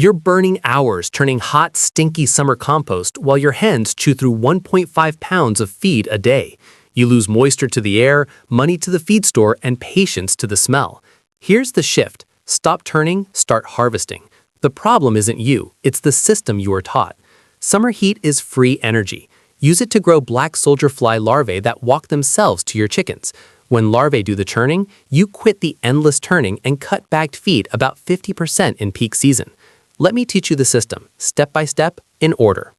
You're burning hours turning hot, stinky summer compost while your hens chew through 1.5 pounds of feed a day. You lose moisture to the air, money to the feed store, and patience to the smell. Here's the shift. Stop turning, start harvesting. The problem isn't you, it's the system you are taught. Summer heat is free energy. Use it to grow black soldier fly larvae that walk themselves to your chickens. When larvae do the churning, you quit the endless turning and cut bagged feed about 50% in peak season. Let me teach you the system, step by step, in order.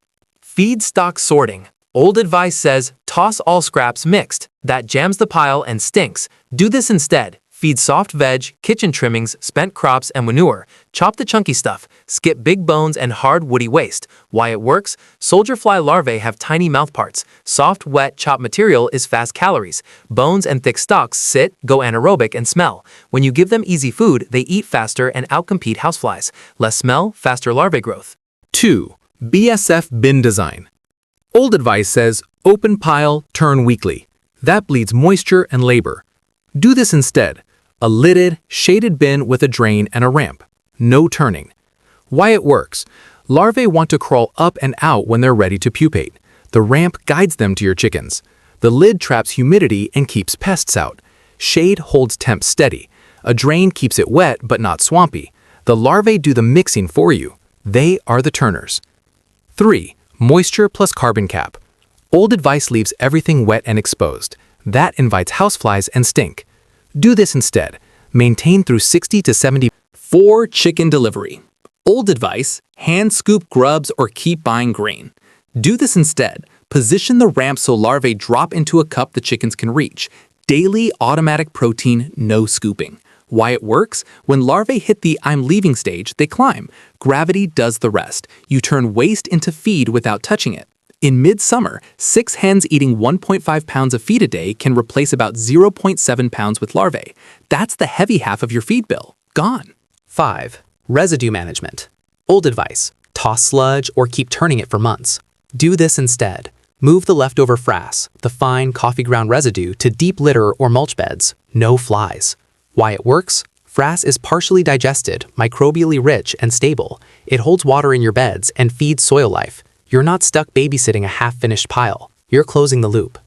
Feedstock sorting. Old advice says, toss all scraps mixed. That jams the pile and stinks. Do this instead. Feed soft veg, kitchen trimmings, spent crops, and manure. Chop the chunky stuff. Skip big bones and hard woody waste. Why it works? Soldier fly larvae have tiny mouthparts. Soft, wet, chopped material is fast calories. Bones and thick stalks sit, go anaerobic, and smell. When you give them easy food, they eat faster and outcompete houseflies. Less smell, faster larvae growth. 2. BSF bin design. Old advice says, open pile, turn weekly. That bleeds moisture and labor. Do this instead. A lidded, shaded bin with a drain and a ramp. No turning. Why it works? Larvae want to crawl up and out when they're ready to pupate. The ramp guides them to your chickens. The lid traps humidity and keeps pests out. Shade holds temps steady. A drain keeps it wet but not swampy. The larvae do the mixing for you. They are the turners. 3. Moisture plus carbon cap. Old advice leaves everything wet and exposed. That invites houseflies and stink. Do this instead. Maintain through 60 to 70. 4. Chicken delivery. Old advice, hand scoop grubs or keep buying grain. Do this instead. Position the ramp so larvae drop into a cup the chickens can reach. Daily automatic protein, no scooping. Why it works? When larvae hit the I'm leaving stage, they climb. Gravity does the rest. You turn waste into feed without touching it. In midsummer, 6 hens eating 1.5 pounds of feed a day can replace about 0.7 pounds with larvae. That's the heavy half of your feed bill. Gone. 5. Residue management. Old advice, toss sludge or keep turning it for months. Do this instead. Move the leftover frass, the fine coffee ground residue, to deep litter or mulch beds. No flies. Why it works? Frass is partially digested, microbially rich, and stable. It holds water in your beds and feeds soil life. You're not stuck babysitting a half-finished pile. You're closing the loop.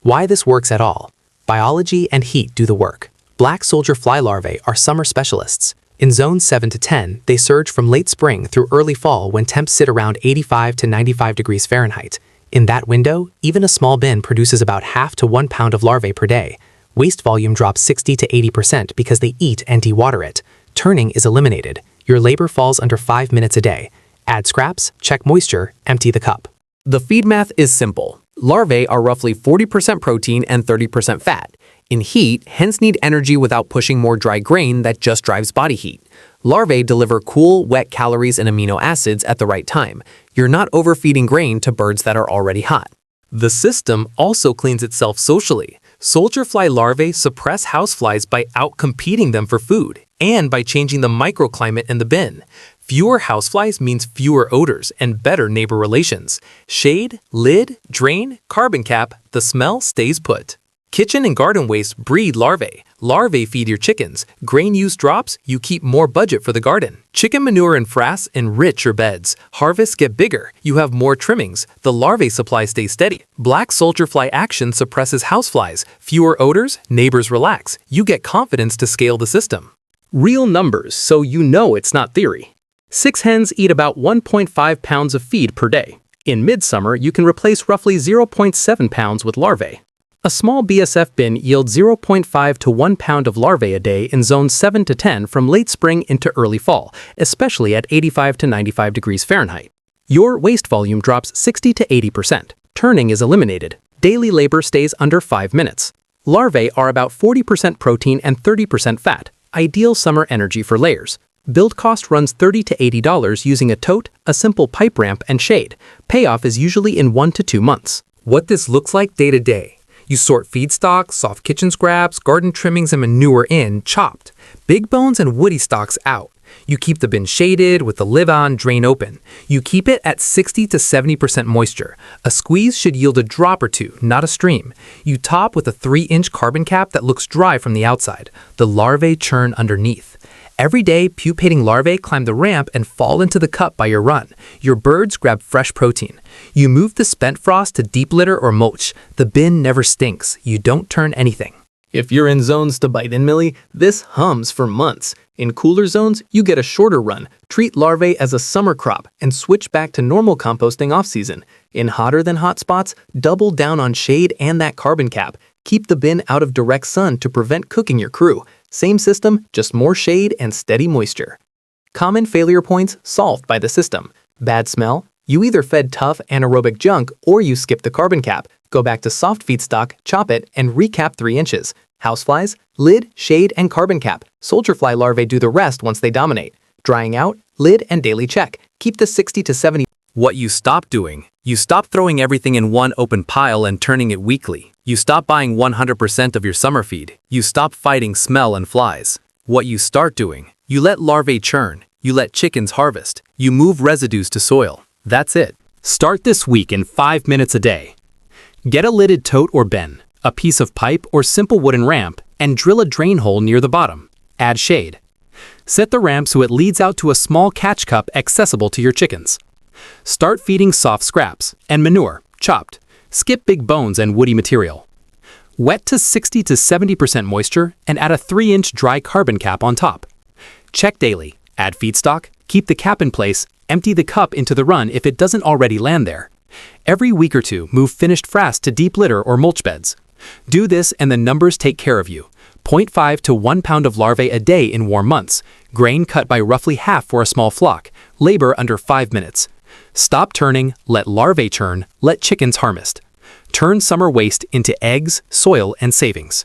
Why this works at all? Biology and heat do the work. Black soldier fly larvae are summer specialists. In zones 7 to 10, they surge from late spring through early fall when temps sit around 85 to 95 degrees Fahrenheit. In that window, even a small bin produces about half to 1 pound of larvae per day. Waste volume drops 60 to 80% because they eat and dewater it. Turning is eliminated. Your labor falls under 5 minutes a day. Add scraps, check moisture, empty the cup. The feed math is simple. Larvae are roughly 40% protein and 30% fat. In heat, hens need energy without pushing more dry grain that just drives body heat. Larvae deliver cool, wet calories and amino acids at the right time. You're not overfeeding grain to birds that are already hot. The system also cleans itself socially. Soldier fly larvae suppress houseflies by outcompeting them for food and by changing the microclimate in the bin. Fewer houseflies means fewer odors and better neighbor relations. Shade, lid, drain, carbon cap, the smell stays put. Kitchen and garden waste breed larvae. Larvae feed your chickens. Grain use drops, you keep more budget for the garden. Chicken manure and frass enrich your beds. Harvests get bigger, you have more trimmings. The larvae supply stays steady. Black soldier fly action suppresses houseflies. Fewer odors, neighbors relax. You get confidence to scale the system. Real numbers, so you know it's not theory. 6 hens eat about 1.5 pounds of feed per day. In midsummer, you can replace roughly 0.7 pounds with larvae. A small BSF bin yields 0.5 to 1 pound of larvae a day in zones 7 to 10 from late spring into early fall, especially at 85 to 95 degrees Fahrenheit. Your waste volume drops 60 to 80%. Turning is eliminated. Daily labor stays under 5 minutes. Larvae are about 40% protein and 30% fat, ideal summer energy for layers. Build cost runs $30 to $80 using a tote, a simple pipe ramp, and shade. Payoff is usually in 1 to 2 months. What this looks like day to day. You sort feedstock, soft kitchen scraps, garden trimmings, and manure in, chopped. Big bones and woody stalks out. You keep the bin shaded with the lid on, drain open. You keep it at 60 to 70% moisture. A squeeze should yield a drop or two, not a stream. You top with a 3-inch carbon cap that looks dry from the outside. The larvae churn underneath. Every day, pupating larvae climb the ramp and fall into the cup by your run. Your birds grab fresh protein. You move the spent frass to deep litter or mulch. The bin never stinks. You don't turn anything. If you're in zones to bite in, Millie, this hums for months. In cooler zones, you get a shorter run. Treat larvae as a summer crop and switch back to normal composting off-season. In hotter than hot spots, double down on shade and that carbon cap. Keep the bin out of direct sun to prevent cooking your crew. Same system, just more shade and steady moisture. Common failure points solved by the system. Bad smell? You either fed tough anaerobic junk or you skipped the carbon cap. Go back to soft feedstock, chop it, and recap 3 inches. Houseflies? Lid, shade, and carbon cap. Soldier fly larvae do the rest once they dominate. Drying out? Lid and daily check. Keep the 60 to 70. What you stop doing. You stop throwing everything in one open pile and turning it weekly. You stop buying 100% of your summer feed. You stop fighting smell and flies. What you start doing. You let larvae churn. You let chickens harvest. You move residues to soil. That's it. Start this week in 5 minutes a day. Get a lidded tote or bin, a piece of pipe or simple wooden ramp, and drill a drain hole near the bottom. Add shade. Set the ramp so it leads out to a small catch cup accessible to your chickens. Start feeding soft scraps and manure, chopped. Skip big bones and woody material. Wet to 60 to 70% moisture and add a 3-inch dry carbon cap on top. Check daily. Add feedstock, keep the cap in place, empty the cup into the run if it doesn't already land there. Every week or two, move finished frass to deep litter or mulch beds. Do this and the numbers take care of you. 0.5 to 1 pound of larvae a day in warm months. Grain cut by roughly half for a small flock. Labor under 5 minutes. Stop turning, let larvae churn, let chickens harvest. Turn summer waste into eggs, soil, and savings.